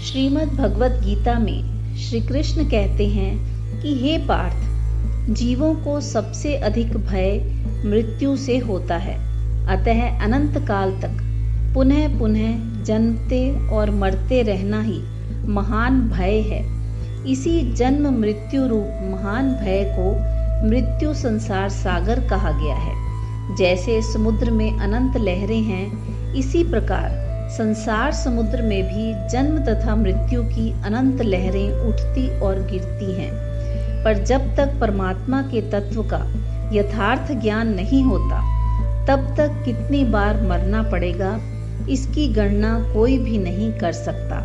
श्रीमद् भगवत गीता में श्री कृष्ण कहते हैं कि हे पार्थ, जीवों को सबसे अधिक भय मृत्यु से होता है। अतः अनंत काल तक पुनः पुनः जन्मते और मरते रहना ही महान भय है। इसी जन्म मृत्यु रूप महान भय को मृत्यु संसार सागर कहा गया है। जैसे समुद्र में अनंत लहरें हैं, इसी प्रकार संसार समुद्र में भी जन्म तथा मृत्यु की अनंत लहरें उठती और गिरती हैं। पर जब तक परमात्मा के तत्व का यथार्थ ज्ञान नहीं होता, तब तक कितनी बार मरना पड़ेगा, इसकी गणना कोई भी नहीं कर सकता।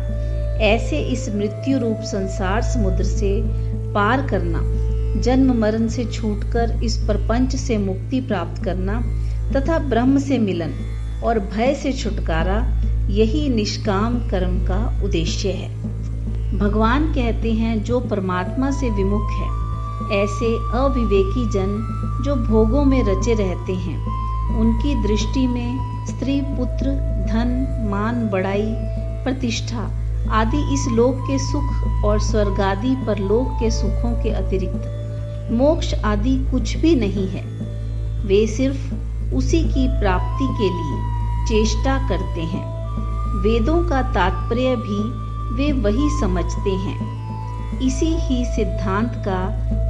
ऐसे इस मृत्यु रूप संसार समुद्र से पार करना, जन्म मरण से छूटकर इस प्रपंच से मुक्ति प्राप्त करना तथा ब्रह्म से मिलन और भय से छुटकारा, यही निष्काम कर्म का उद्देश्य है। भगवान कहते हैं, जो परमात्मा से विमुख है, ऐसे अविवेकी जन जो भोगों में रचे रहते हैं, उनकी दृष्टि में स्त्री, पुत्र, धन, मान, बड़ाई, प्रतिष्ठा आदि इस लोक के सुख और स्वर्ग आदि परलोक के सुखों के अतिरिक्त मोक्ष आदि कुछ भी नहीं है। वे सिर्फ उसी की प्राप्ति के लिए चेष्टा करते हैं। वेदों का तात्पर्य भी वे वही समझते हैं, इसी ही सिद्धांत का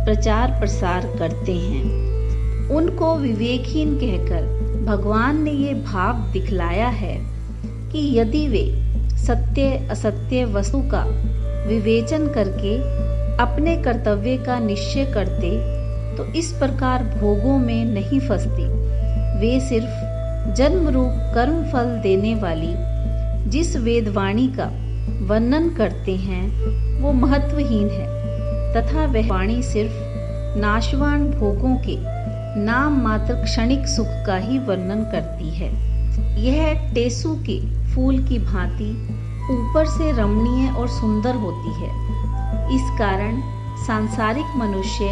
प्रचार प्रसार करते हैं। उनको विवेकहीन कहकर भगवान ने ये भाव दिखलाया है कि यदि वे सत्य असत्य वस्तु का विवेचन करके अपने कर्तव्य का निश्चय करते, तो इस प्रकार भोगों में नहीं फंसते। वे सिर्फ जन्म रूप कर्म फल देने वाली जिस वेदवाणी का वर्णन करते हैं, वो महत्वहीन है तथा वह वाणी सिर्फ नाशवान भोगों के नाम मात्र क्षणिक सुख का ही वर्णन करती है। यह टेसू के फूल की भांति ऊपर से रमणीय और सुंदर होती है। इस कारण सांसारिक मनुष्य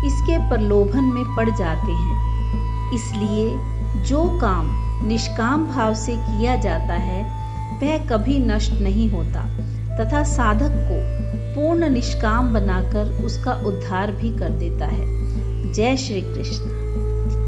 इसके प्रलोभन में पड़ जाते हैं। इसलिए जो काम निष्काम भाव से किया जाता है, वह कभी नष्ट नहीं होता तथा साधक को पूर्ण निष्काम बनाकर उसका उद्धार भी कर देता है। जय श्री कृष्ण।